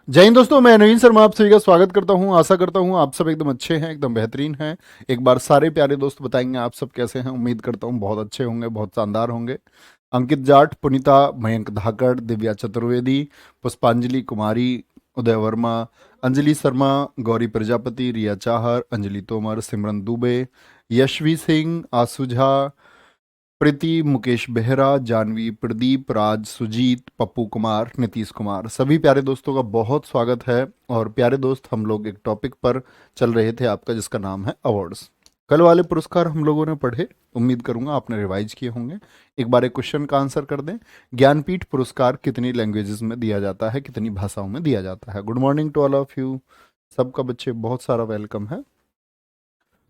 जय हिंद दोस्तों, मैं नवीन शर्मा आप सभी का स्वागत करता हूं। आशा करता हूं आप सब एकदम अच्छे हैं, एकदम बेहतरीन हैं। एक बार सारे प्यारे दोस्त बताएंगे आप सब कैसे हैं। उम्मीद करता हूं बहुत अच्छे होंगे, बहुत शानदार होंगे। अंकित जाट, पुनीता, मयंक धाकड़, दिव्या चतुर्वेदी, पुष्पांजलि कुमारी, उदय वर्मा, अंजलि शर्मा, गौरी प्रजापति, रिया चाहर, अंजलि तोमर, सिमरन दुबे, यशवी सिंह, आसू झा, प्रीति, मुकेश बेहरा, जानवी, प्रदीप, राज, सुजीत, पप्पू कुमार, नीतीश कुमार, सभी प्यारे दोस्तों का बहुत स्वागत है। और प्यारे दोस्त, हम लोग एक टॉपिक पर चल रहे थे आपका, जिसका नाम है अवार्ड्स। कल वाले पुरस्कार हम लोगों ने पढ़े, उम्मीद करूंगा आपने रिवाइज किए होंगे। एक बार एक क्वेश्चन का आंसर कर दें। ज्ञानपीठ पुरस्कार कितनी लैंग्वेजेस में दिया जाता है, कितनी भाषाओं में दिया जाता है? Good morning to all of you. सबका बच्चे बहुत सारा वेलकम है।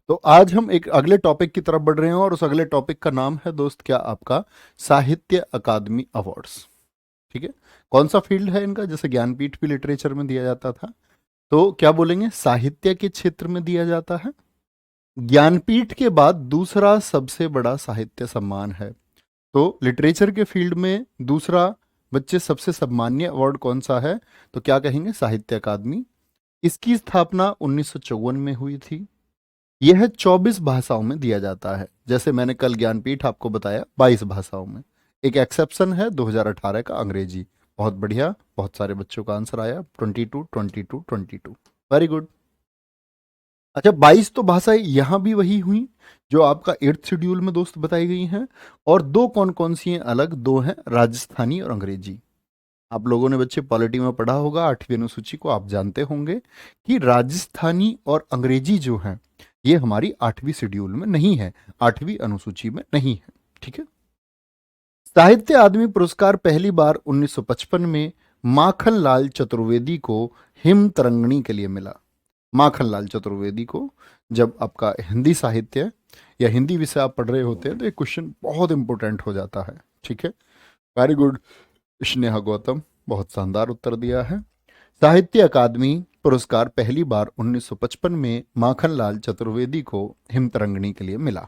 तो आज हम एक अगले टॉपिक की तरफ बढ़ रहे हैं और उस अगले टॉपिक का नाम है दोस्त क्या आपका, साहित्य अकादमी अवार्ड्स। ठीक है। कौन सा फील्ड है इनका? जैसे ज्ञानपीठ भी लिटरेचर में दिया जाता था, तो क्या बोलेंगे, साहित्य के क्षेत्र में दिया जाता है। ज्ञानपीठ के बाद दूसरा सबसे बड़ा साहित्य सम्मान है। तो लिटरेचर के फील्ड में दूसरा बच्चे सबसे सम्मानीय अवार्ड कौन सा है? तो क्या कहेंगे, साहित्य अकादमी। इसकी स्थापना 1954 में हुई थी। यह 24 भाषाओं में दिया जाता है। जैसे मैंने कल ज्ञानपीठ आपको बताया 22 भाषाओं में। एक एक्सेप्शन है 2018 का, अंग्रेजी। बहुत बढ़िया, बहुत सारे बच्चों का आंसर आया, 22 22 22। Very good. अच्छा, 22 तो भाषाएं यहाँ भी वही हुई जो आपका 8th शेड्यूल में दोस्त बताई गई हैं। और दो कौन कौन सी हैं अलग? दो हैं राजस्थानी और अंग्रेजी। आप लोगों ने बच्चे पॉलिटी में पढ़ा होगा, 8वीं अनुसूची को आप जानते होंगे कि राजस्थानी और अंग्रेजी जो है ये हमारी 8वीं शेड्यूल में नहीं है, 8वीं अनुसूची में नहीं है। ठीक है। साहित्य अकादमी पुरस्कार पहली बार 1955 में माखनलाल चतुर्वेदी को हिम तरंगिणी के लिए मिला। माखनलाल चतुर्वेदी को, जब आपका हिंदी साहित्य या हिंदी विषय आप पढ़ रहे होते हैं तो ये क्वेश्चन बहुत इंपॉर्टेंट हो जाता है। ठीक है। वेरी गुड स्नेहा गौतम, बहुत शानदार उत्तर दिया है। साहित्य अकादमी पुरस्कार पहली बार 1955 में माखनलाल चतुर्वेदी को हिमतरंगिणी के लिए मिला।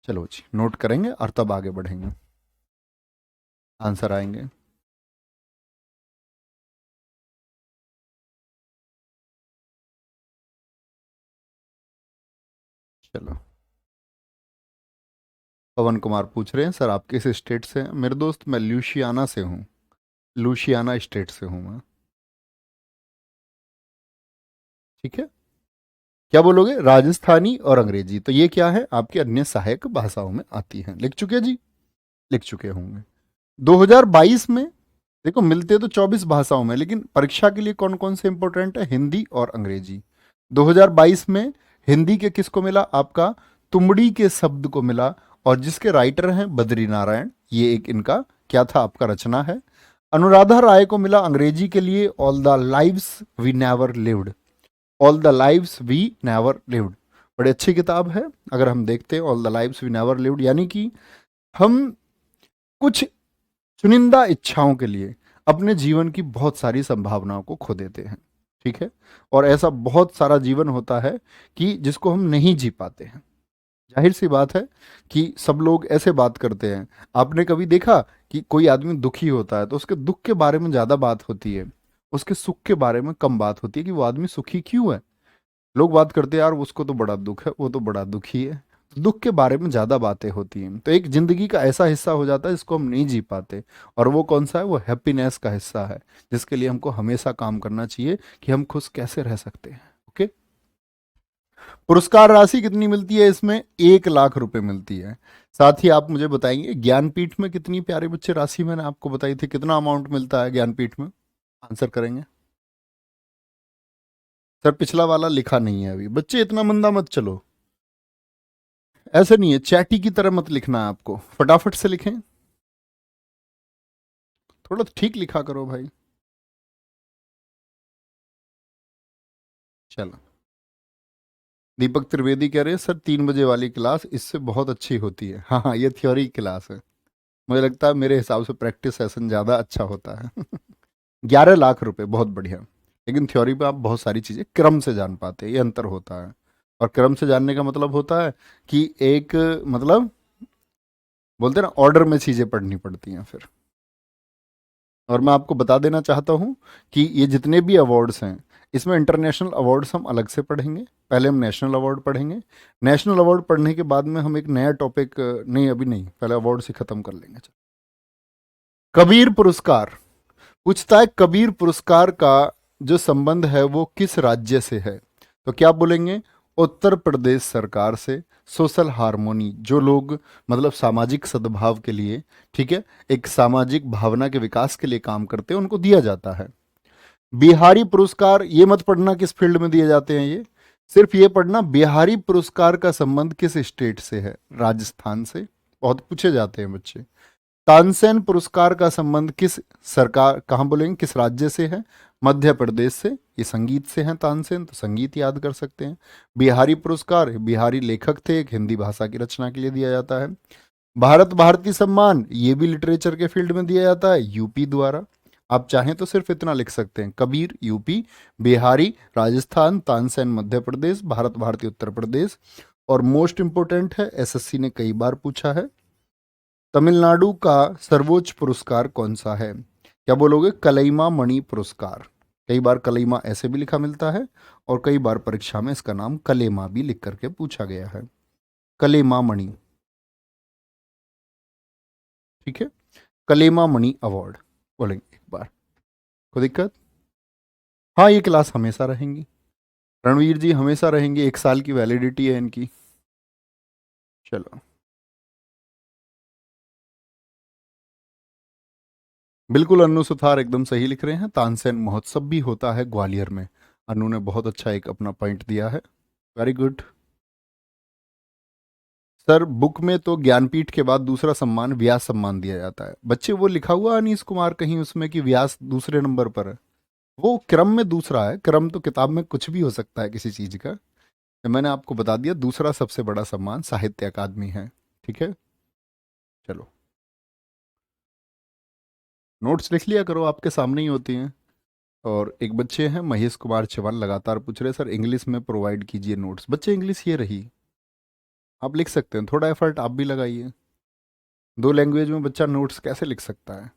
चलो जी, नोट करेंगे और तब आगे बढ़ेंगे, आंसर आएंगे। चलो, पवन कुमार पूछ रहे हैं सर आप किस स्टेट से हैं? मेरे दोस्त मैं लुशियाना से हूँ। लुशियाना स्टेट से हूँ मैं। ठीक है। क्या बोलोगे? राजस्थानी और अंग्रेजी, तो ये क्या है आपकी अन्य सहायक भाषाओं में आती हैं। लिख चुके जी? लिख चुके होंगे। 2022 में देखो, मिलते तो 24 भाषाओं में, लेकिन परीक्षा के लिए कौन कौन से इंपॉर्टेंट है? हिंदी और अंग्रेजी। 2022 में हिंदी के किसको मिला? आपका तुमड़ी के शब्द को मिला। और जिसके राइटर हैं बद्री नारायण, ये एक इनका क्या था आपका रचना है। अनुराधा राय को मिला अंग्रेजी के लिए all the lives we never lived. All the lives we never lived, बड़ी अच्छी किताब है। अगर हम देखते हैं all the lives we never lived, यानी कि हम कुछ चुनिंदा इच्छाओं के लिए अपने जीवन की बहुत सारी संभावनाओं को खो देते हैं। ठीक है। और ऐसा बहुत सारा जीवन होता है कि जिसको हम नहीं जी पाते हैं। जाहिर सी बात है कि सब लोग ऐसे बात करते हैं। आपने कभी देखा कि कोई आदमी दुखी होता है तो उसके दुख के बारे में ज़्यादा बात होती है, उसके सुख के बारे में कम बात होती है कि वो आदमी सुखी क्यों है। लोग बात करते हैं यार उसको तो बड़ा दुख है, वो तो बड़ा दुखी है। दुख के बारे में ज़्यादा बातें होती हैं। तो एक जिंदगी का ऐसा हिस्सा हो जाता है जिसको हम नहीं जी पाते। और वो कौन सा है? वो हैप्पीनेस का हिस्सा है, जिसके लिए हमको हमेशा काम करना चाहिए कि हम खुश कैसे रह सकते हैं। ओके। पुरस्कार राशि कितनी मिलती है इसमें? 1 लाख रुपए मिलती है। साथ ही आप मुझे बताएंगे ज्ञानपीठ में कितनी प्यारे बच्चे राशि मैंने आपको बताई थी, कितना अमाउंट मिलता है ज्ञानपीठ में? आंसर करेंगे। सर पिछला वाला लिखा नहीं है अभी, बच्चे इतना मंदा मत चलो। ऐसे नहीं है, चैटी की तरह मत लिखना है आपको, फटाफट से लिखें। थोड़ा तो ठीक लिखा करो भाई। चलो, दीपक त्रिवेदी कह रहे हैं सर 3 बजे वाली क्लास इससे बहुत अच्छी होती है। हाँ हाँ, ये थ्योरी क्लास है। मुझे लगता है मेरे हिसाब से प्रैक्टिस सेशन ज़्यादा अच्छा होता है। 11 लाख रुपए, बहुत बढ़िया। लेकिन थ्योरी पे आप बहुत सारी चीज़ें क्रम से जान पाते हैं, ये अंतर होता है। और क्रम से जानने का मतलब होता है कि एक, मतलब बोलते हैं ना, ऑर्डर में चीज़ें पढ़नी पड़ती हैं फिर। और मैं आपको बता देना चाहता हूँ कि ये जितने भी अवार्ड्स हैं, इसमें इंटरनेशनल अवार्ड्स हम अलग से पढ़ेंगे। पहले हम नेशनल अवार्ड पढ़ेंगे। नेशनल अवार्ड पढ़ने के बाद में हम एक नया टॉपिक, नहीं अभी नहीं, पहले अवार्ड से ख़त्म कर लेंगे। कबीर पुरस्कार पूछता है, कबीर पुरस्कार का जो संबंध है वो किस राज्य से है? तो क्या बोलेंगे? उत्तर प्रदेश सरकार से। सोशल हार्मोनी, जो लोग मतलब सामाजिक सद्भाव के लिए, ठीक है, एक सामाजिक भावना के विकास के लिए काम करते हैं, उनको दिया जाता है। बिहारी पुरस्कार, ये मत पढ़ना किस फील्ड में दिए जाते हैं, ये सिर्फ ये पढ़ना बिहारी पुरस्कार का संबंध किस स्टेट से है? राजस्थान से। बहुत पूछे जाते हैं बच्चे। तानसेन पुरस्कार का संबंध किस सरकार, कहाँ बोलेंगे, किस राज्य से है? मध्य प्रदेश से। ये संगीत से हैं तानसेन, तो संगीत याद कर सकते हैं। बिहारी पुरस्कार, बिहारी लेखक थे, एक हिंदी भाषा की रचना के लिए दिया जाता है। भारत भारती सम्मान, ये भी लिटरेचर के फील्ड में दिया जाता है, यूपी द्वारा। आप चाहें तो सिर्फ इतना लिख सकते हैं, कबीर यूपी, बिहारी राजस्थान, तानसेन मध्य प्रदेश, भारत भारती उत्तर प्रदेश। और मोस्ट इंपोर्टेंट है, एसएससी ने कई बार पूछा है, तमिलनाडु का सर्वोच्च पुरस्कार कौन सा है? क्या बोलोगे? कलईमा मणि पुरस्कार। कई बार कलईमा ऐसे भी लिखा मिलता है, और कई बार परीक्षा में इसका नाम कलेमा भी लिख करके पूछा गया है। कलेमा मणि, ठीक है, कलेमा मणि अवार्ड बोलेंगे एक बार। कोई दिक्कत? हाँ, ये क्लास हमेशा रहेंगी रणवीर जी, हमेशा रहेंगी, 1 साल की वैलिडिटी है इनकी। चलो, बिल्कुल अनु सुथार एकदम सही लिख रहे हैं। तानसेन महोत्सव भी होता है ग्वालियर में। अनु ने बहुत अच्छा एक अपना पॉइंट दिया है, वेरी गुड। सर बुक में तो ज्ञानपीठ के बाद दूसरा सम्मान व्यास सम्मान दिया जाता है। बच्चे वो लिखा हुआ अनीश कुमार कहीं उसमें कि व्यास दूसरे नंबर पर है, वो क्रम में दूसरा है। क्रम तो किताब में कुछ भी हो सकता है किसी चीज का। तो मैंने आपको बता दिया, दूसरा सबसे बड़ा सम्मान साहित्य अकादमी है, ठीक है। चलो, नोट्स लिख लिया करो, आपके सामने ही होती हैं। और एक बच्चे हैं महेश कुमार चौहान, लगातार पूछ रहे सर इंग्लिश में प्रोवाइड कीजिए नोट्स। बच्चे इंग्लिश ये रही, आप लिख सकते हैं, थोड़ा एफर्ट आप भी लगाइए। 2 लैंग्वेज में बच्चा नोट्स कैसे लिख सकता है?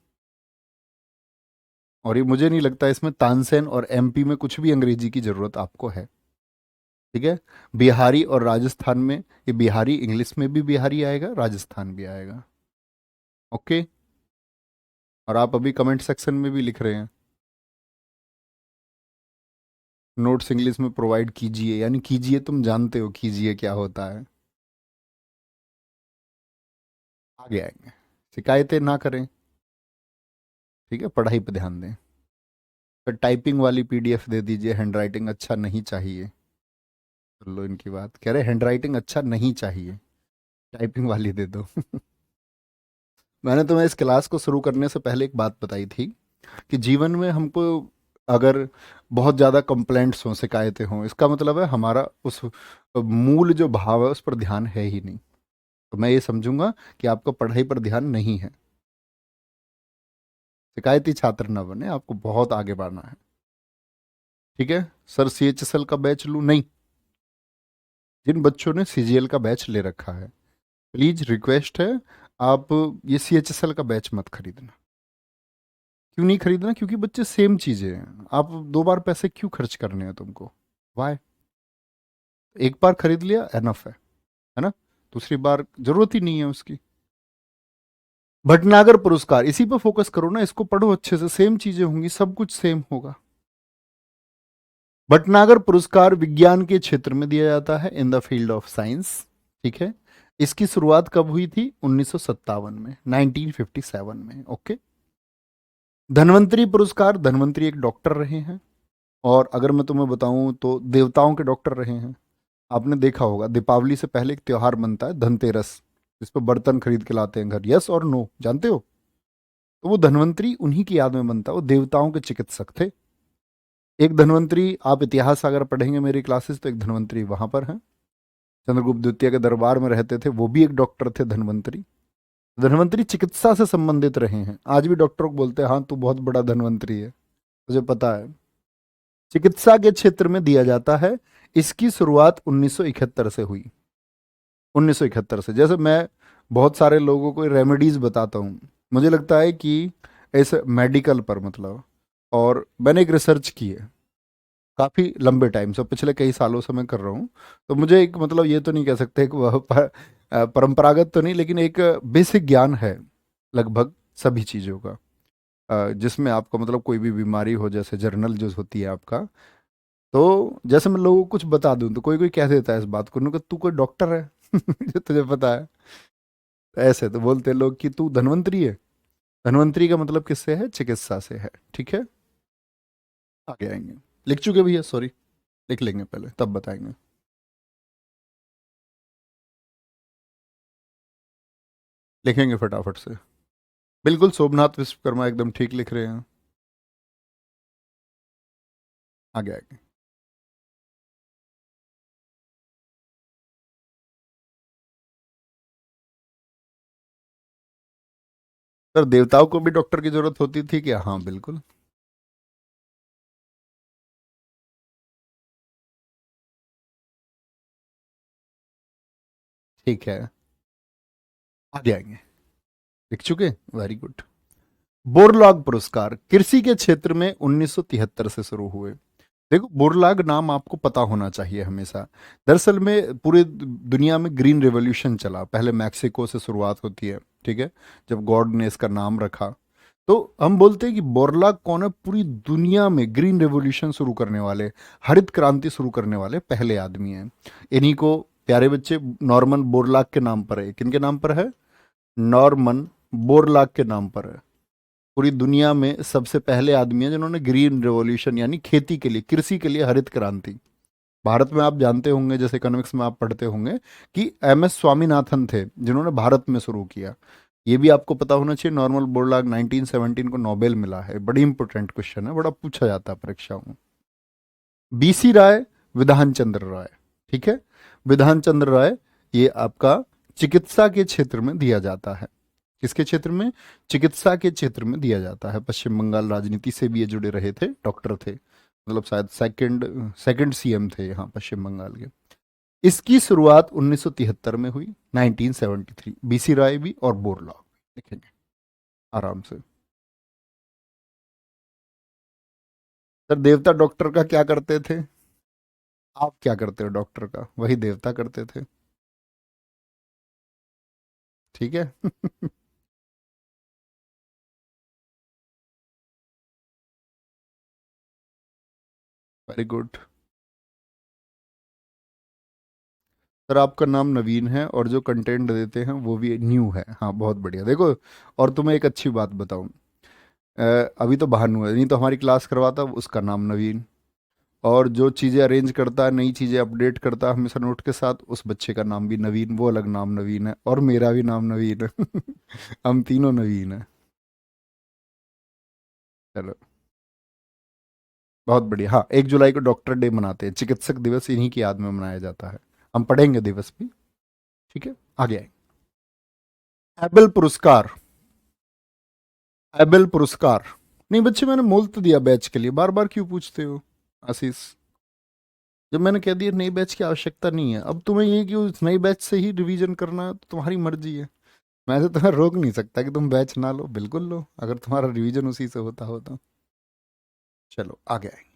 और ये मुझे नहीं लगता इसमें तानसेन और एमपी में कुछ भी अंग्रेजी की जरूरत आपको है, ठीक है। बिहारी और राजस्थान में, ये बिहारी इंग्लिश में भी बिहारी आएगा, राजस्थान भी आएगा, ओके। और आप अभी कमेंट सेक्शन में भी लिख रहे हैं नोट्स इंग्लिश में प्रोवाइड कीजिए, यानी कीजिए, तुम जानते हो कीजिए क्या होता है। आगे आएंगे, शिकायतें ना करें, ठीक है, पढ़ाई पर ध्यान दें। फिर टाइपिंग वाली पीडीएफ दे दीजिए, हैंडराइटिंग अच्छा नहीं चाहिए। सुन लो इनकी बात, कह रहे हैंडराइटिंग अच्छा नहीं चाहिए, टाइपिंग वाली दे दो। मैंने तुम्हें इस क्लास को शुरू करने से पहले एक बात बताई थी कि जीवन में हमको अगर बहुत ज़्यादा कंप्लेंट्स हों, शिकायतें हों, इसका मतलब है हमारा उस मूल जो भाव है उस पर ध्यान है ही नहीं। तो मैं ये समझूंगा कि आपका पढ़ाई पर ध्यान नहीं है। शिकायती छात्र ना बने, आपको बहुत आगे बढ़ना है, ठीक है। सर सीएचएसएल का बैच लूँ? नहीं, जिन बच्चों ने सीजीएल का बैच ले रखा है, प्लीज रिक्वेस्ट है, आप ये सीएचएसएल का बैच मत खरीदना। क्यों नहीं खरीदना? क्योंकि बच्चे सेम चीजें हैं, आप 2 बार पैसे क्यों खर्च करने हैं तुमको? वाई? एक बार खरीद लिया एनफ है ना, दूसरी बार जरूरत ही नहीं है उसकी। भटनागर पुरस्कार, इसी पर फोकस करो ना, इसको पढ़ो अच्छे से, सेम चीजें होंगी, सब कुछ सेम होगा। भटनागर पुरस्कार विज्ञान के क्षेत्र में दिया जाता है, in the field of science, ठीक है। इसकी शुरुआत कब हुई थी? 1957 में, 1957 में, ओके। धन्वंतरी पुरस्कार, धन्वंतरी एक डॉक्टर रहे हैं, और अगर मैं तुम्हें बताऊं तो देवताओं के डॉक्टर रहे हैं। आपने देखा होगा दीपावली से पहले एक त्योहार बनता है धनतेरस, जिस पर बर्तन खरीद के लाते हैं घर, यस और नो, जानते हो? तो वो धन्वंतरी उन्हीं की याद में बनता है, वो देवताओं के चिकित्सक थे। एक धन्वंतरी, आप इतिहास अगर पढ़ेंगे मेरी क्लासेस तो एक धन्वंतरी वहां पर है, चंद्रगुप्त द्वितीय के दरबार में रहते थे, वो भी एक डॉक्टर थे धन्वंतरी। धन्वंतरी चिकित्सा से संबंधित रहे हैं, आज भी डॉक्टरों को बोलते हैं हाँ तू बहुत बड़ा धन्वंतरी है, मुझे पता है। चिकित्सा के क्षेत्र में दिया जाता है। इसकी शुरुआत 1971 से हुई, 1971 से। जैसे मैं बहुत सारे लोगों को रेमेडीज बताता हूँ, मुझे लगता है कि इस मेडिकल पर मतलब। और मैंने एक रिसर्च की है काफ़ी लंबे टाइम से, पिछले कई सालों से मैं कर रहा हूँ। तो मुझे एक मतलब ये तो नहीं कह सकते कि वह परंपरागत तो नहीं, लेकिन एक बेसिक ज्ञान है लगभग सभी चीज़ों का। जिसमें आपको मतलब कोई भी बीमारी हो, जैसे जर्नल जो होती है आपका, तो जैसे मैं लोगों को कुछ बता दूं तो कोई कोई कह देता है इस बात को, उन्होंने कहा, तू कोई डॉक्टर है जो तुझे पता है। ऐसे तो बोलते हैं लोग कि तू धन्वंतरी है। धन्वंतरी का मतलब किससे है? चिकित्सा से है। ठीक है, आगे आएंगे। लिख चुके भैया? सॉरी, लिख लेंगे पहले तब बताएंगे। लिखेंगे फटाफट से। बिल्कुल, सोमनाथ विश्वकर्मा एकदम ठीक लिख रहे हैं। आगे आगे। सर, देवताओं को भी डॉक्टर की जरूरत होती थी क्या? हाँ बिल्कुल। ठीक है, आगे आएंगे। लिख चुके, वेरी गुड। बोरलॉग पुरस्कार कृषि के क्षेत्र में 1973 से शुरू हुए। देखो, बोरलाग नाम आपको पता होना चाहिए हमेशा। दरअसल में पूरे दुनिया में ग्रीन रेवोल्यूशन चला, पहले मैक्सिको से शुरुआत होती है। ठीक है, जब गॉड ने इसका नाम रखा, तो हम बोलते हैं कि बोरलाग कौन है? पूरी दुनिया में ग्रीन रेवोल्यूशन शुरू करने वाले, हरित क्रांति शुरू करने वाले पहले आदमी हैं। इन्हीं को प्यारे बच्चे नॉर्मन बोरलाग के नाम पर है। किनके नाम पर है? नॉर्मन बोरलाग के नाम पर है। पूरी दुनिया में सबसे पहले आदमी हैं जिन्होंने ग्रीन रेवोल्यूशन यानी खेती के लिए, कृषि के लिए हरित क्रांति। भारत में आप जानते होंगे, जैसे इकोनॉमिक्स में आप पढ़ते होंगे, कि एम एस स्वामीनाथन थे जिन्होंने भारत में शुरू किया। ये भी आपको पता होना चाहिए। नॉर्मल बोरलॉग 1917 को नोबेल मिला है। बड़ी इंपॉर्टेंट क्वेश्चन है, बड़ा पूछा जाता है परीक्षाओं में। बीसी राय, विधान चंद्र राय। ठीक है, विधान चंद्र राय, ये आपका चिकित्सा के क्षेत्र में दिया जाता है। किसके क्षेत्र में? चिकित्सा के क्षेत्र में दिया जाता है। पश्चिम बंगाल राजनीति से भी ये जुड़े रहे थे, डॉक्टर थे, मतलब शायद सेकंड सेकंड सीएम थे यहाँ पश्चिम बंगाल के। इसकी शुरुआत 1973 में हुई, 1973। बीसी राय भी और बोरलॉग भी लिखेंगे आराम से। सर, देवता डॉक्टर का क्या करते थे? आप क्या करते हो डॉक्टर का? वही देवता करते थे। ठीक है वेरी गुड। सर, आपका नाम नवीन है और जो कंटेंट देते हैं वो भी न्यू है। हाँ, बहुत बढ़िया। देखो, और तुम्हें एक अच्छी बात बताऊं, अभी तो भानु है, नहीं तो हमारी क्लास करवाता उसका नाम नवीन। और जो चीज़ें अरेंज करता है, नई चीज़ें अपडेट करता है हमेशा नोट के साथ, उस बच्चे का नाम भी नवीन, वो अलग नाम नवीन है, और मेरा भी नाम नवीन है हम तीनों नवीन है। चलो, बहुत बढ़िया। हाँ, 1 जुलाई को डॉक्टर डे मनाते हैं, चिकित्सक दिवस इन्हीं की याद में मनाया जाता है। हम पढ़ेंगे दिवस भी। ठीक है, आगे आए। एबल पुरस्कार। एबल पुरस्कार। नहीं बच्चे, मैंने मोल तो दिया बैच के लिए, बार बार क्यों पूछते हो आशीष? जब मैंने कह दिया नई बैच की आवश्यकता नहीं है, अब तुम्हें ये कि उस नई बैच से ही रिवीजन करना है, तो तुम्हारी मर्जी है। मैं तो तुम्हें रोक नहीं सकता कि तुम बैच ना लो, बिल्कुल लो अगर तुम्हारा रिवीजन उसी से होता हो तो। चलो आगे आएंगे।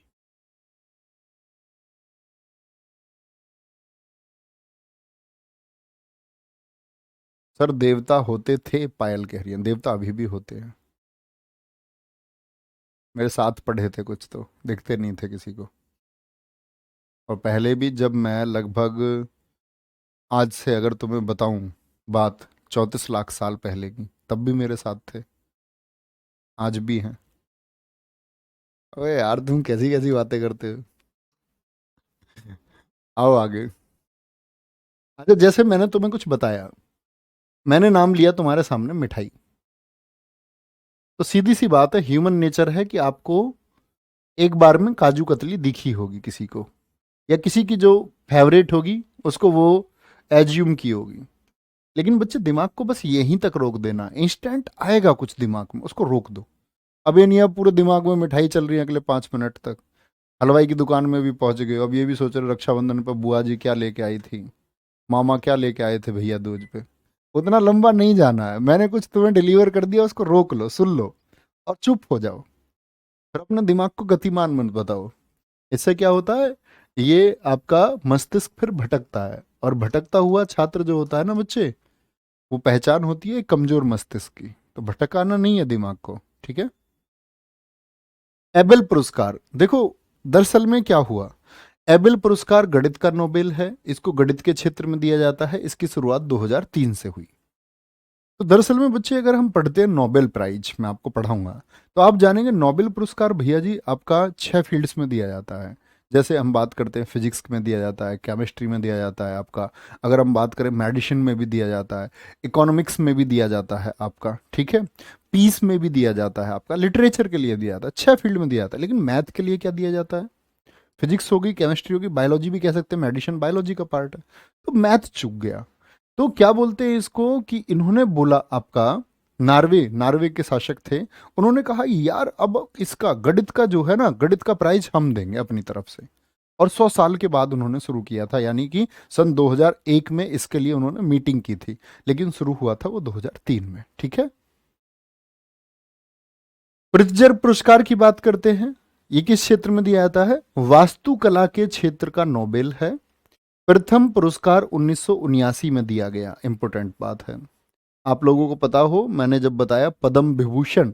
सर, देवता होते थे, पायल कह रही हैं, देवता अभी भी होते हैं। मेरे साथ पढ़े थे कुछ तो दिखते नहीं थे किसी को। और पहले भी, जब मैं लगभग, आज से अगर तुम्हें बताऊं बात, 34 लाख साल पहले की, तब भी मेरे साथ थे, आज भी हैं। अबे यार, तुम कैसी कैसी बातें करते हो। आओ आगे। अच्छा, जैसे मैंने तुम्हें कुछ बताया, मैंने नाम लिया तुम्हारे सामने मिठाई, तो सीधी सी बात है, ह्यूमन नेचर है कि आपको एक बार में काजू कतली दिखी होगी किसी को, या किसी की जो फेवरेट होगी उसको वो एज्यूम की होगी। लेकिन बच्चे, दिमाग को बस यहीं तक रोक देना, इंस्टेंट आएगा कुछ दिमाग में, उसको रोक दो। अब ये नहीं आप पूरे दिमाग में मिठाई चल रही है अगले 5 मिनट तक, हलवाई की दुकान में भी पहुंच गए, अब ये भी सोच रहे रक्षाबंधन पर बुआ जी क्या लेके आई थी, मामा क्या लेके आए थे भैया दूज पे। उतना लंबा नहीं जाना है, मैंने कुछ तुम्हें डिलीवर कर दिया, उसको रोक लो, सुन लो, और चुप हो जाओ, फिर अपने दिमाग को गतिमान मत बताओ। इससे क्या होता है, ये आपका मस्तिष्क फिर भटकता है, और भटकता हुआ छात्र जो होता है ना बच्चे, वो पहचान होती है कमजोर मस्तिष्क की। तो भटकाना नहीं है दिमाग को, ठीक है। एबेल पुरस्कार देखो, दरअसल में क्या हुआ, एबेल पुरस्कार गणित का नोबेल है, इसको गणित के क्षेत्र में दिया जाता है, इसकी शुरुआत 2003 से हुई। तो दरअसल में बच्चे, अगर हम पढ़ते हैं नोबेल प्राइज, मैं आपको पढ़ाऊंगा तो आप जानेंगे नोबेल पुरस्कार भैया जी आपका 6 फील्ड्स में दिया जाता है। जैसे हम बात करते हैं फिजिक्स में दिया जाता है, केमिस्ट्री में दिया जाता है आपका, अगर हम बात करें मेडिसिन में भी दिया जाता है, इकोनॉमिक्स में भी दिया जाता है आपका, ठीक है, पीस में भी दिया जाता है आपका, लिटरेचर के लिए दिया जाता है, 6 फील्ड में दिया जाता है। लेकिन मैथ के लिए क्या दिया जाता है, फिजिक्स होगी, केमिस्ट्री होगी, बायोलॉजी भी कह सकते हैं, मेडिसिन बायोलॉजी का पार्ट है। तो मैथ चूक गया। तो क्या बोलते हैं इसको कि इन्होंने बोला आपका, नार्वे, नार्वे के शासक थे, उन्होंने कहा यार अब इसका गणित का जो है ना, गणित का प्राइज हम देंगे अपनी तरफ से। और 100 साल के बाद उन्होंने शुरू किया था, यानी कि सन 2001 में इसके लिए उन्होंने मीटिंग की थी, लेकिन शुरू हुआ था वो 2003 में, ठीक है। प्रित्जर पुरस्कार की बात करते हैं, ये किस क्षेत्र में दिया जाता है, वास्तुकला के क्षेत्र का नोबेल है। प्रथम पुरस्कार 1979 में दिया गया, इंपॉर्टेंट बात है। आप लोगों को पता हो, मैंने जब बताया पद्म विभूषण,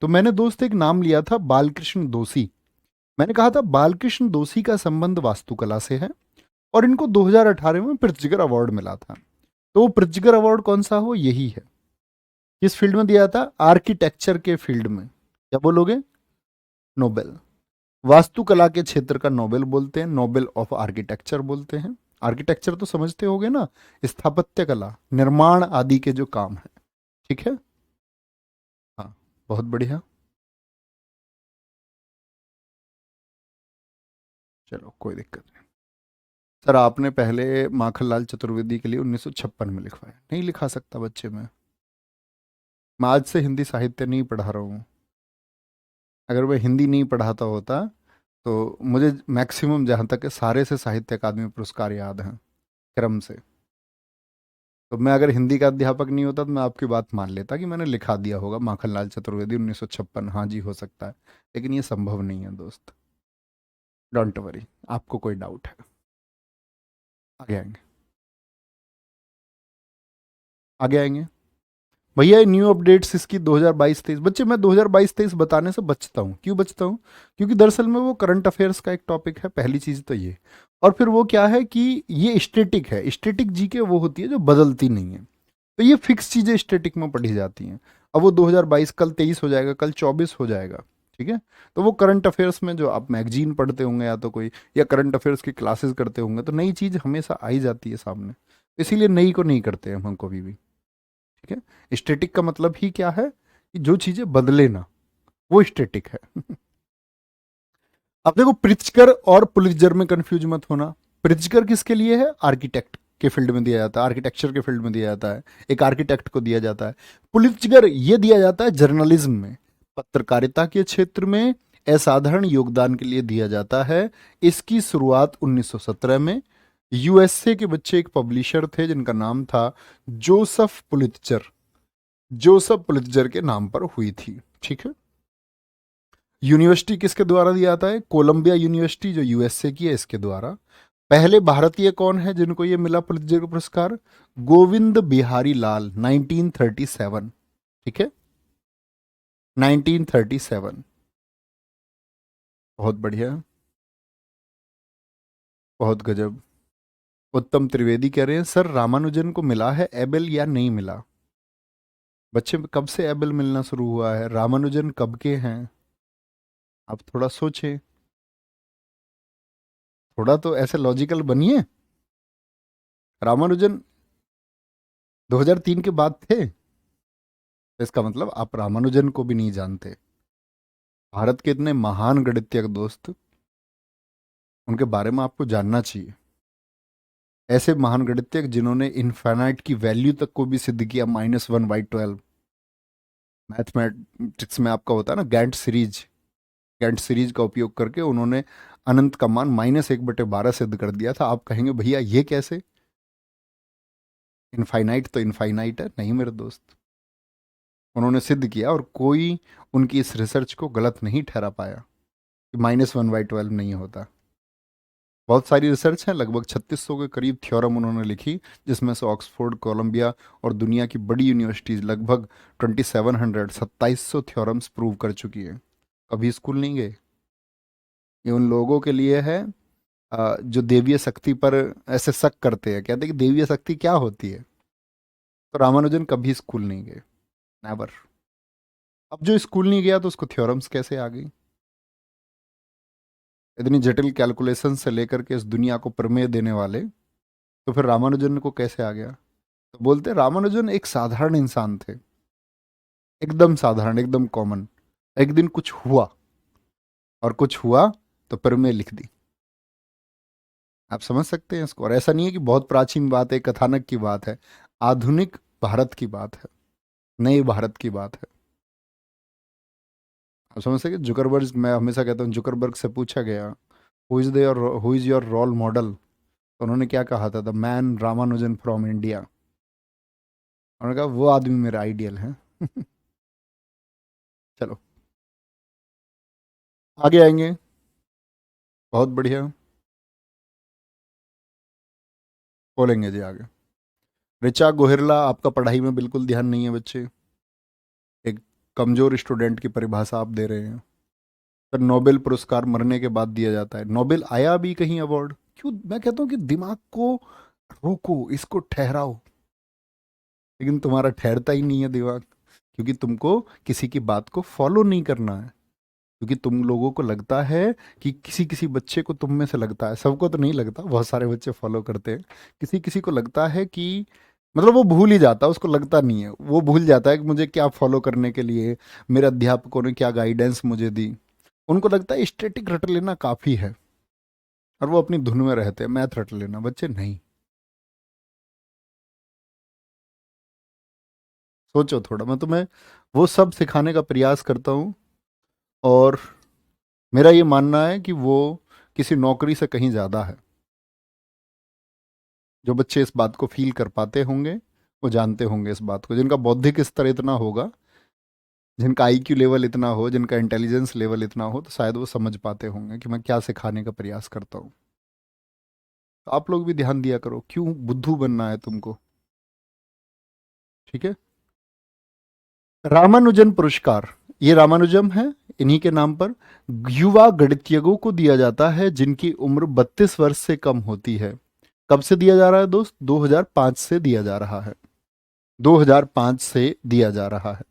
तो मैंने दोस्त एक नाम लिया था बालकृष्ण दोषी। मैंने कहा था बालकृष्ण दोषी का संबंध वास्तुकला से है, और इनको 2018 में प्रित्जकर अवार्ड मिला था। तो वो प्रित्जकर अवार्ड कौन सा हो, यही है। किस फील्ड में दिया था, आर्किटेक्चर के फील्ड में। क्या बोलोगे, नोबेल। वास्तुकला के क्षेत्र का नोबेल बोलते हैं, नोबेल ऑफ आर्किटेक्चर बोलते हैं। आर्किटेक्चर तो समझते होगे ना, स्थापत्य कला, निर्माण आदि के जो काम है, ठीक है। हाँ, बहुत बढ़िया। चलो कोई दिक्कत नहीं। सर आपने पहले माखनलाल चतुर्वेदी के लिए 1956 में लिखवाया, नहीं लिखा सकता बच्चे मैं आज से हिंदी साहित्य नहीं पढ़ा रहा हूँ। अगर मैं हिंदी नहीं पढ़ाता होता तो मुझे मैक्सिमम जहाँ तक है सारे से साहित्य अकादमी पुरस्कार याद हैं क्रम से। तो मैं अगर हिंदी का अध्यापक नहीं होता तो मैं आपकी बात मान लेता कि मैंने लिखा दिया होगा माखनलाल चतुर्वेदी 1956, हाँ जी हो सकता है, लेकिन ये संभव नहीं है दोस्त। डोंट वरी, आपको कोई डाउट है, आगे आएंगे, आगे आएंगे। भैया न्यू अपडेट्स इसकी 2022-23, बच्चे मैं 2022-23 बताने से बचता हूँ, क्यों बचता हूँ, क्योंकि दरअसल में वो करंट अफेयर्स का एक टॉपिक है, पहली चीज़ तो ये। और फिर वो क्या है कि ये स्टेटिक है, स्टेटिक जीके वो होती है जो बदलती नहीं है। तो ये फिक्स चीज़ें स्टेटिक में पढ़ी जाती हैं। अब वो 2022 कल 23 हो जाएगा, कल 24 हो जाएगा, ठीक है। तो वो करंट अफेयर्स में जो आप मैगजीन पढ़ते होंगे या तो कोई, या करंट अफेयर्स की क्लासेस करते होंगे, तो नई चीज़ हमेशा आई जाती है सामने, इसीलिए नई को नहीं करते हैं हम कभी भी, ठीक है। स्टैटिक का मतलब ही क्या है कि जो चीजें बदले ना, वो स्टैटिक है। अब देखो, प्रित्जकर और पुलित्जर में कंफ्यूज मत होना। प्रित्जकर किसके लिए है, आर्किटेक्ट के फील्ड में दिया जाता है, आर्किटेक्चर के फील्ड में दिया जाता है, एक आर्किटेक्ट को दिया जाता है। पुलित्जर ये दिया जाता है जर्नलिज्म में, पत्रकारिता के क्षेत्र में असाधारण योगदान के लिए दिया जाता है। इसकी शुरुआत 1917 में यूएसए के बच्चे एक पब्लिशर थे जिनका नाम था जोसफ पुलित्जर, जोसफ पुलित्जर के नाम पर हुई थी, ठीक है। यूनिवर्सिटी किसके द्वारा दिया जाता है, कोलंबिया यूनिवर्सिटी जो यूएसए की है, इसके द्वारा। पहले भारतीय कौन है जिनको ये मिला पुलित्जर पुरस्कार, गोविंद बिहारी लाल, 1937, ठीक है, 1937। बहुत बढ़िया, बहुत गजब। उत्तम त्रिवेदी कह रहे हैं सर रामानुजन को मिला है एबेल या नहीं मिला। बच्चे कब से एबेल मिलना शुरू हुआ है, रामानुजन कब के हैं, आप थोड़ा सोचें, थोड़ा तो ऐसे लॉजिकल बनिए। रामानुजन 2003 के बाद थे, तो इसका मतलब आप रामानुजन को भी नहीं जानते। भारत के इतने महान गणितज्ञ दोस्त, उनके बारे में आपको जानना चाहिए। ऐसे महान गणितज्ञ जिन्होंने इनफाइनाइट की वैल्यू तक को भी सिद्ध किया, -1/12। मैथमेटिक्स में आपका होता है ना गैंट सीरीज, गैंट सीरीज का उपयोग करके उन्होंने अनंत का मान -1/12 सिद्ध कर दिया था। आप कहेंगे भैया ये कैसे, इनफाइनाइट तो इनफाइनाइट है, नहीं मेरे दोस्त। उन्होंने सिद्ध किया और कोई उनकी इस रिसर्च को गलत नहीं ठहरा पाया कि -1/12 नहीं होता। बहुत सारी रिसर्च है, लगभग 3600 के करीब थ्योरम उन्होंने लिखी, जिसमें से ऑक्सफोर्ड, कोलंबिया और दुनिया की बड़ी यूनिवर्सिटीज लगभग 2700 थ्योरम्स प्रूव कर चुकी है। कभी स्कूल नहीं गए। ये उन लोगों के लिए है जो देवीय शक्ति पर ऐसे शक करते हैं, कहते हैं कि देवीय शक्ति क्या होती है। तो रामानुजन कभी स्कूल नहीं गए, नेवर। अब जो स्कूल नहीं गया तो उसको थ्योरम्स कैसे आ गई? इतनी जटिल कैलकुलेशन से लेकर के इस दुनिया को प्रमेय देने वाले, तो फिर रामानुजन को कैसे आ गया? तो बोलते रामानुजन एक साधारण इंसान थे, एकदम साधारण, एकदम कॉमन। एक दिन कुछ हुआ, और कुछ हुआ तो प्रमेय लिख दी। आप समझ सकते हैं इसको। और ऐसा नहीं है कि बहुत प्राचीन बात है, कथानक की बात है, आधुनिक भारत की बात है, नए भारत की बात है। आप समझ सकते। जुकरबर्ग, मैं हमेशा कहता हूँ, जुकरबर्ग से पूछा गया who is your role model, तो उन्होंने क्या कहा था? The man Ramanujan from India. उन्होंने कहा वो आदमी मेरा आइडियल है। चलो आगे आएंगे। बहुत बढ़िया, बोलेंगे जी आगे। ऋचा गोहिरला, आपका पढ़ाई में बिल्कुल ध्यान नहीं है बच्चे, एक कमजोर स्टूडेंट की परिभाषा आप दे रहे हैं। फिर नोबेल पुरस्कार मरने के बाद दिया जाता है। नोबेल आया भी कहीं अवार्ड? क्यों? मैं कहता हूँ कि दिमाग को रोको, इसको ठहराओ। लेकिन तुम्हारा ठहरता ही नहीं है दिमाग, क्योंकि तुमको किसी की बात को फॉलो नहीं करना है। क्योंकि तुम लोगों को लगता है कि किसी किसी बच्चे को, तुम में से लगता है, सबको तो नहीं लगता, बहुत सारे बच्चे फॉलो करते हैं, किसी किसी को लगता है कि, मतलब वो भूल ही जाता है, उसको लगता नहीं है, वो भूल जाता है कि मुझे क्या फॉलो करने के लिए मेरे अध्यापकों ने क्या गाइडेंस मुझे दी। उनको लगता है स्टैटिक रट लेना काफ़ी है, और वो अपनी धुन में रहते हैं, मैथ रट लेना। बच्चे नहीं, सोचो थोड़ा। मैं तुम्हें वो सब सिखाने का प्रयास करता हूँ, और मेरा ये मानना है कि वो किसी नौकरी से कहीं ज़्यादा है। जो बच्चे इस बात को फील कर पाते होंगे, वो जानते होंगे इस बात को, जिनका बौद्धिक स्तर इतना होगा, जिनका आईक्यू लेवल इतना हो, जिनका इंटेलिजेंस लेवल इतना हो, तो शायद वो समझ पाते होंगे कि मैं क्या सिखाने का प्रयास करता हूँ। तो आप लोग भी ध्यान दिया करो, क्यों बुद्धू बनना है तुमको? ठीक है। रामानुजन पुरस्कार, ये रामानुजम है, इन्हीं के नाम पर युवा गणितज्ञों को दिया जाता है जिनकी उम्र 32 वर्ष से कम होती है। कब से दिया जा रहा है दोस्त? 2005 से दिया जा रहा है। 2005 से दिया जा रहा है।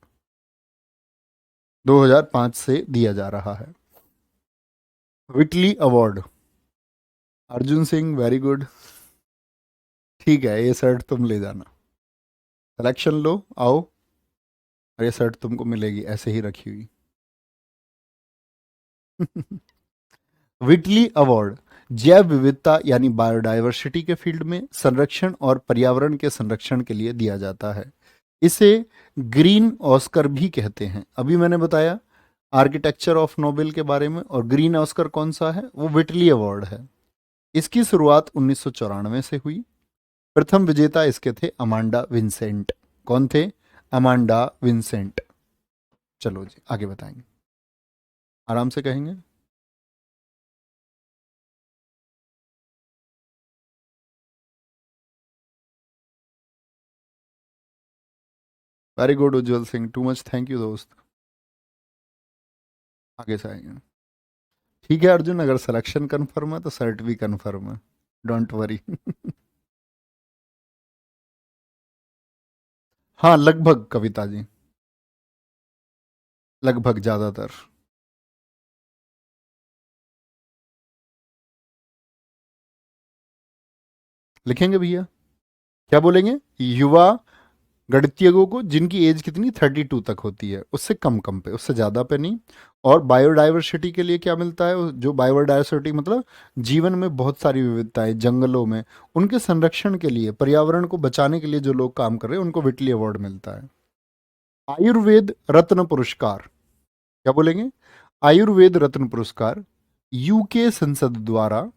2005 से दिया जा रहा है। विटली award, Arjun Singh, very good. ठीक है, ये शर्ट तुम ले जाना, सिलेक्शन लो, आओ, और ये शर्ट तुमको मिलेगी ऐसे ही रखी हुई। विटली अवार्ड जैव विविधता यानी बायोडायवर्सिटी के फील्ड में संरक्षण और पर्यावरण के संरक्षण के लिए दिया जाता है। इसे ग्रीन ऑस्कर भी कहते हैं। अभी मैंने बताया आर्किटेक्चर ऑफ नोबेल के बारे में, और ग्रीन ऑस्कर कौन सा है? वो विटली अवार्ड है। इसकी शुरुआत 1994 से हुई। प्रथम विजेता इसके थे अमांडा विंसेंट। कौन थे? Amanda Vincent. चलो जी आगे बताएंगे, आराम से कहेंगे। Very good Ujjwal Singh, too much thank you दोस्त। आगे से आएंगे। ठीक है अर्जुन, अगर सिलेक्शन कंफर्म है तो सर्ट भी कंफर्म है, डोंट वरी। हाँ लगभग कविता जी, लगभग ज्यादातर। लिखेंगे भैया, क्या बोलेंगे? युवा गणितज्ञों को जिनकी एज कितनी 32 तक होती है, उससे कम कम पे, उससे ज़्यादा पे नहीं। और बायोडाइवर्सिटी के लिए क्या मिलता है? जो बायोडाइवर्सिटी मतलब जीवन में बहुत सारी विविधताएं, जंगलों में, उनके संरक्षण के लिए, पर्यावरण को बचाने के लिए जो लोग काम कर रहे हैं, उनको विटली अवार्ड मिलता है। आयुर्वेद रत्न पुरस्कार, क्या बोलेंगे? आयुर्वेद रत्न पुरस्कार यूके संसद द्वारा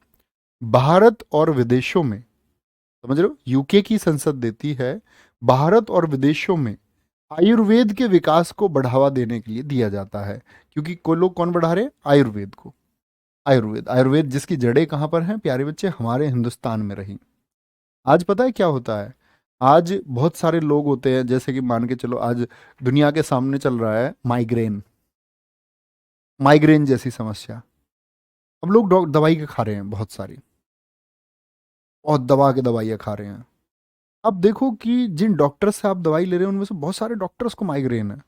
भारत और विदेशों में, समझ रहे हो, यूके की संसद देती है, भारत और विदेशों में आयुर्वेद के विकास को बढ़ावा देने के लिए दिया जाता है, क्योंकि कोई लोग कौन बढ़ा रहे हैं? आयुर्वेद को। आयुर्वेद, आयुर्वेद जिसकी जड़ें कहाँ पर हैं प्यारे बच्चे? हमारे हिंदुस्तान में रही। आज पता है क्या होता है? आज बहुत सारे लोग होते हैं, जैसे कि मान के चलो आज दुनिया के सामने चल रहा है माइग्रेन, माइग्रेन जैसी समस्या। अब लोग दवाई के खा रहे हैं बहुत सारी, और दवा के दवाइयाँ खा रहे हैं। अब देखो कि जिन डॉक्टर से आप दवाई ले रहे हैं उनमें से बहुत सारे डॉक्टर्स को माइग्रेन है।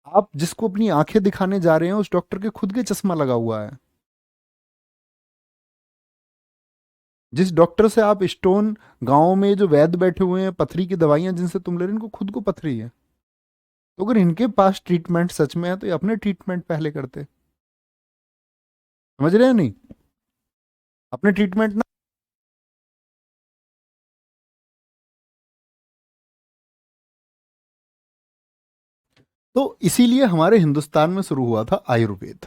आप जिसको अपनी आंखें दिखाने जा रहे हैं उस डॉक्टर के खुद के चश्मा लगा हुआ है। जिस डॉक्टर से आप स्टोन, गांव में जो वैद्य बैठे हुए हैं, पथरी की दवाइयां जिनसे तुम ले रहे हो, इनको खुद को पथरी है। तो अगर इनके पास ट्रीटमेंट सच में है तो ये अपने ट्रीटमेंट पहले करते। समझ रहे हैं नहीं? अपने ट्रीटमेंट ना। तो इसीलिए हमारे हिंदुस्तान में शुरू हुआ था आयुर्वेद।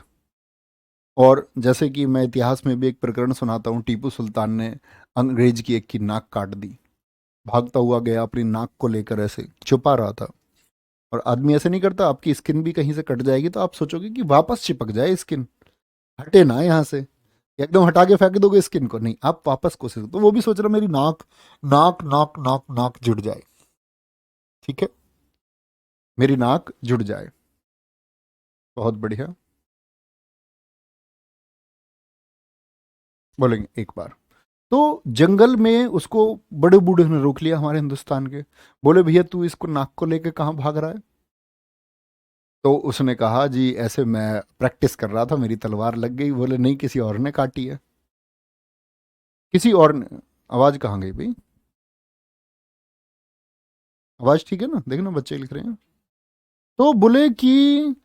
और जैसे कि मैं इतिहास में भी एक प्रकरण सुनाता हूँ, टीपू सुल्तान ने अंग्रेज की एक की नाक काट दी। भागता हुआ गया, अपनी नाक को लेकर ऐसे छुपा रहा था। और आदमी ऐसे नहीं करता, आपकी स्किन भी कहीं से कट जाएगी तो आप सोचोगे कि वापस चिपक जाए स्किन, हटे ना यहाँ से, एकदम हटा के फेंक दोगे स्किन को, नहीं, आप वापस कोशिश। तो वो भी सोच रहा मेरी नाक, नाक नाक नाक नाक जुड़ जाए, ठीक है, मेरी नाक जुड़ जाए। बहुत बढ़िया, बोलेंगे एक बार। तो जंगल में उसको बड़े बूढ़े ने रोक लिया हमारे हिंदुस्तान के। बोले भैया तू इसको नाक को लेके कहाँ भाग रहा है? तो उसने कहा जी ऐसे मैं प्रैक्टिस कर रहा था, मेरी तलवार लग गई। बोले नहीं, किसी और ने काटी है, किसी और ने। आवाज कहाँ गई भाई? आवाज ठीक है ना? देखना बच्चे लिख रहे हैं। तो बोले कि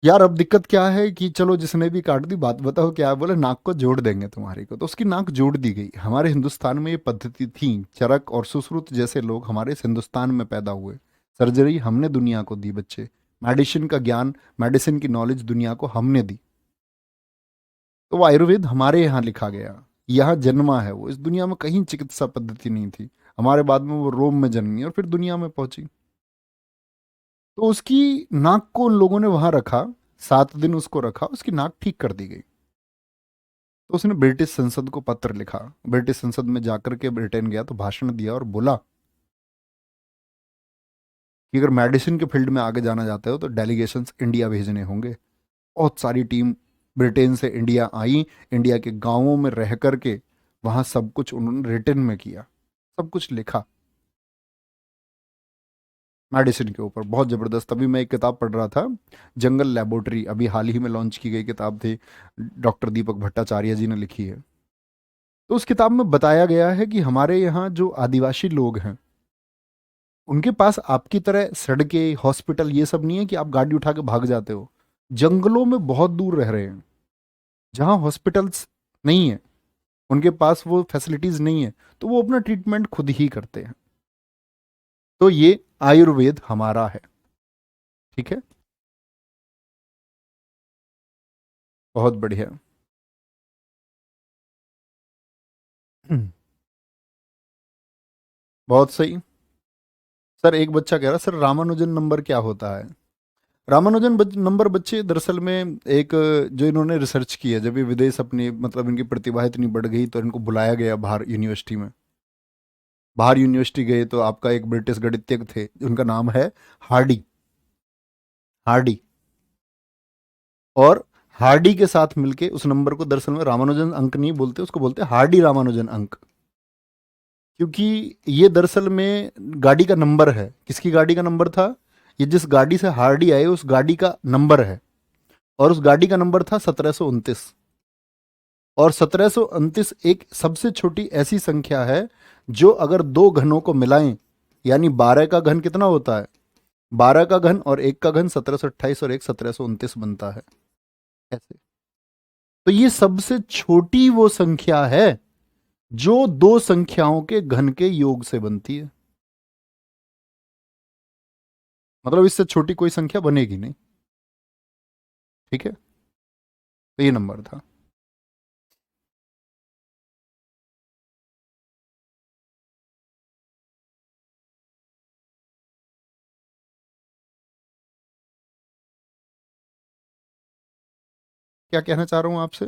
यार अब दिक्कत क्या है कि चलो जिसने भी काट दी, बात बताओ क्या है? बोले नाक को जोड़ देंगे तुम्हारी को। तो उसकी नाक जोड़ दी गई। हमारे हिंदुस्तान में ये पद्धति थी। चरक और सुश्रुत जैसे लोग हमारे इस हिंदुस्तान में पैदा हुए। सर्जरी हमने दुनिया को दी बच्चे। मेडिसिन का ज्ञान, मेडिसिन की नॉलेज दुनिया को हमने दी। तो वो आयुर्वेद हमारे यहाँ लिखा गया, यहाँ जन्मा है वो। इस दुनिया में कहीं चिकित्सा पद्धति नहीं थी। हमारे बाद में वो रोम में जन्मी और फिर दुनिया में पहुंची। तो उसकी नाक को उन लोगों ने वहां रखा, 7 दिन उसको रखा, उसकी नाक ठीक कर दी गई। तो उसने ब्रिटिश संसद को पत्र लिखा। ब्रिटिश संसद में जाकर के ब्रिटेन गया तो भाषण दिया और बोला कि अगर मेडिसिन के फील्ड में आगे जाना चाहते हो तो डेलीगेशंस इंडिया भेजने होंगे। बहुत सारी टीम ब्रिटेन से इंडिया आई। इंडिया के गांवों में रह करके वहां सब कुछ उन्होंने रिटर्न में किया, सब कुछ लिखा मेडिसिन के ऊपर। बहुत जबरदस्त। अभी मैं एक किताब पढ़ रहा था, जंगल लेबोरेटरी, अभी हाल ही में लॉन्च की गई किताब थी, डॉक्टर दीपक भट्टाचार्य जी ने लिखी है। तो उस किताब में बताया गया है कि हमारे यहाँ जो आदिवासी लोग हैं उनके पास आपकी तरह सड़कें, हॉस्पिटल ये सब नहीं है कि आप गाड़ी उठा के भाग जाते हो। जंगलों में बहुत दूर रह रहे हैं, जहाँ हॉस्पिटल्स नहीं है, उनके पास वो फैसिलिटीज नहीं है, तो वो अपना ट्रीटमेंट खुद ही करते हैं। तो ये आयुर्वेद हमारा है, ठीक है। बहुत बढ़िया। बहुत सही। सर एक बच्चा कह रहा सर रामानुजन नंबर क्या होता है? रामानुजन नंबर बच्चे दरअसल में एक, जो इन्होंने रिसर्च की है, जब ये विदेश अपनी मतलब इनकी प्रतिभा इतनी बढ़ गई तो इनको बुलाया गया बाहर यूनिवर्सिटी में। बाहर यूनिवर्सिटी गए तो आपका एक ब्रिटिश गणितज्ञ थे, उनका नाम है हार्डी। हार्डी। और हार्डी के साथ मिलके उस नंबर को दरअसल में रामानुजन अंक नहीं बोलते, उसको बोलते हार्डी रामानुजन अंक। क्योंकि ये दरअसल में गाड़ी का नंबर है। किसकी गाड़ी का नंबर था? ये जिस गाड़ी से हार्डी आए उस गाड़ी का नंबर है। और उस गाड़ी का नंबर था 1729। और 1729 एक सबसे छोटी ऐसी संख्या है जो अगर दो घनों को मिलाएं, यानी 12 का घन कितना होता है? 12 का घन और एक का घन 1728 और एक 1729 बनता है। ऐसे। तो ये सबसे छोटी वो संख्या है जो दो संख्याओं के घन के योग से बनती है। मतलब इससे छोटी कोई संख्या बनेगी नहीं, ठीक है। तो ये नंबर था। क्या कहना चाह रहा हूं आपसे?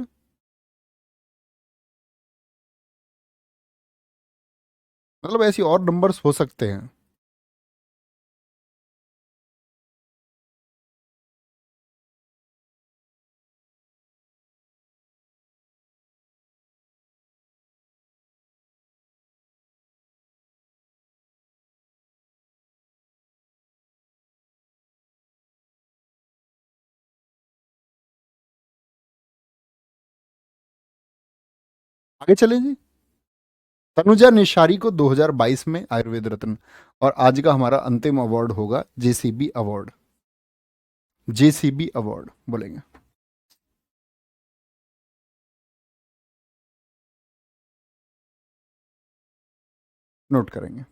मतलब ऐसी और नंबर्स हो सकते हैं। आगे चलें जी। तनुजा निशारी को 2022 में आयुर्वेद रत्न। और आज का हमारा अंतिम अवार्ड होगा जेसीबी अवार्ड। जेसीबी अवार्ड बोलेंगे। नोट करेंगे।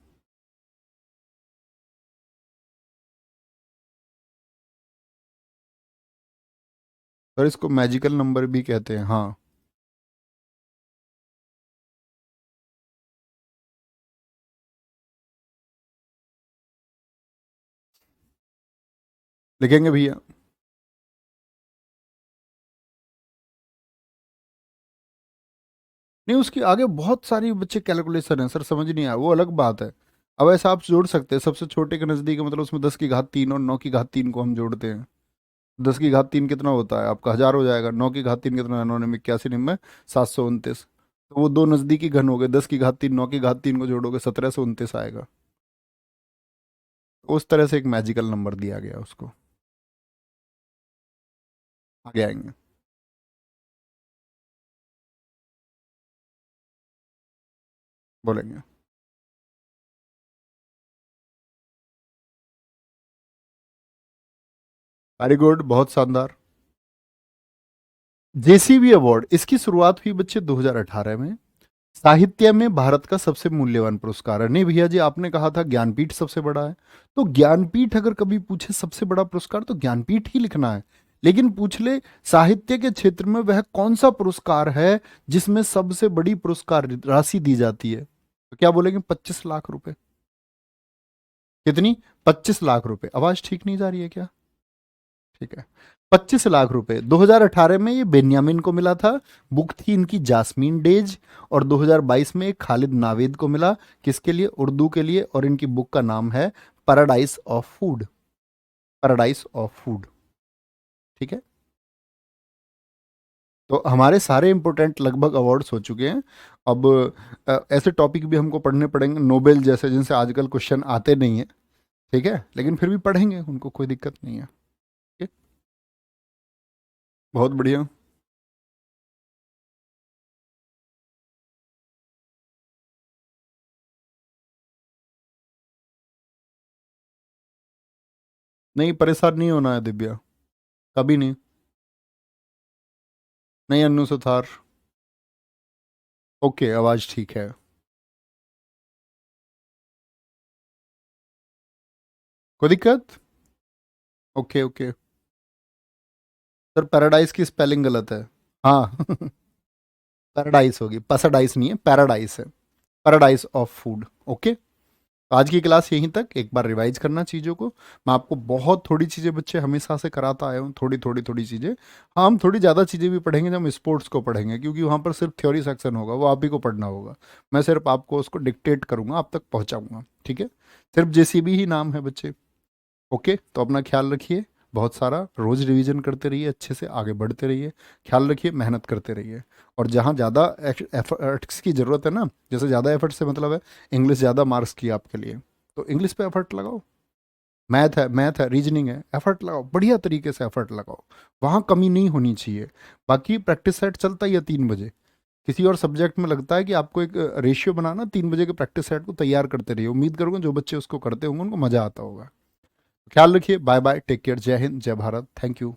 और इसको मैजिकल नंबर भी कहते हैं, हाँ। लिखेंगे भैया। नहीं, उसकी आगे बहुत सारी बच्चे कैलकुलेशन है सर, समझ नहीं आया, वो अलग बात है। अब ऐसा आप जोड़ सकते हैं, सबसे छोटे के नज़दीक मतलब उसमें 10 की घात 3 और 9 की घात 3 को हम जोड़ते हैं। 10 की घात 3 कितना होता है आपका? 1000 हो जाएगा। 9 की घात 3 कितना है? 9 में 81 729। तो वो दो नज़दीकी घन हो गए। 10 की घात 3 9 की घात 3 को जोड़ोगे 1729 आएगा। उस तरह से एक मैजिकल नंबर दिया गया उसको। आगे आएंगे। बोलेंगे। वेरी गुड, बहुत शानदार। जेसीबी अवार्ड इसकी शुरुआत हुई बच्चे 2018 में। साहित्य में भारत का सबसे मूल्यवान पुरस्कार है। नहीं भैया जी, आपने कहा था ज्ञानपीठ सबसे बड़ा है। तो ज्ञानपीठ अगर कभी पूछे सबसे बड़ा पुरस्कार तो ज्ञानपीठ ही लिखना है। लेकिन पूछ ले साहित्य के क्षेत्र में वह कौन सा पुरस्कार है जिसमें सबसे बड़ी पुरस्कार राशि दी जाती है, तो क्या बोलेंगे? 25 लाख रुपए। कितनी? 25 लाख रुपए। आवाज ठीक नहीं जा रही है क्या? ठीक है। 25 लाख रुपए 2018 में ये बेन्यामिन को मिला था। बुक थी इनकी जास्मीन डेज। और 2022 में एक खालिद नावेद को मिला। किसके लिए? उर्दू के लिए। और इनकी बुक का नाम है paradise of food. Paradise of food. ठीक है। तो हमारे सारे इंपॉर्टेंट लगभग अवार्ड्स हो चुके हैं। अब ऐसे टॉपिक भी हमको पढ़ने पड़ेंगे, नोबेल जैसे, जिनसे आजकल क्वेश्चन आते नहीं है। ठीक है, लेकिन फिर भी पढ़ेंगे, उनको कोई दिक्कत नहीं है। ठीक है? बहुत बढ़िया। नहीं, परेशान नहीं होना है दिव्या। कभी नहीं। नहीं अन्नू सुथार। ओके, आवाज ठीक है। कोई दिक्कत? Okay okay. सर पैराडाइज की स्पेलिंग गलत है। हाँ पैराडाइज होगी, पैसाडाइज नहीं है, पैराडाइज है। Paradise of food. ओके। आज की क्लास यहीं तक। एक बार रिवाइज करना चीज़ों को। मैं आपको बहुत थोड़ी चीज़ें बच्चे हमेशा से कराता आया हूँ, थोड़ी थोड़ी थोड़ी चीज़ें। हाँ, हम थोड़ी ज़्यादा चीज़ें भी पढ़ेंगे जब हम स्पोर्ट्स को पढ़ेंगे, क्योंकि वहाँ पर सिर्फ थ्योरी सेक्शन होगा, वो आप ही को पढ़ना होगा। मैं सिर्फ आपको उसको डिक्टेट करूँगा, आप तक पहुँचाऊँगा। ठीक है। सिर्फ जेसीबी ही नाम है बच्चे। ओके, तो अपना ख्याल रखिए। बहुत सारा रोज रिवीजन करते रहिए, अच्छे से आगे बढ़ते रहिए। ख्याल रखिए, मेहनत करते रहिए। और जहाँ ज़्यादा एफर्ट्स की ज़रूरत है ना, जैसे ज़्यादा एफर्ट से मतलब है इंग्लिश ज़्यादा मार्क्स की आपके लिए, तो इंग्लिश पे एफर्ट लगाओ। मैथ है, रीजनिंग है, एफर्ट लगाओ, बढ़िया तरीके से एफर्ट लगाओ। वहाँ कमी नहीं होनी चाहिए। बाकी प्रैक्टिस सेट चलता ही है 3 बजे। किसी और सब्जेक्ट में लगता है कि आपको एक रेशियो बनाना, 3 बजे के प्रैक्टिस सेट को तैयार करते रहिए। उम्मीद करूँगा जो बच्चे उसको करते होंगे उनको मज़ा आता होगा। ख्याल रखिए। बाय बाय, टेक केयर, जय हिंद, जय भारत, थैंक यू।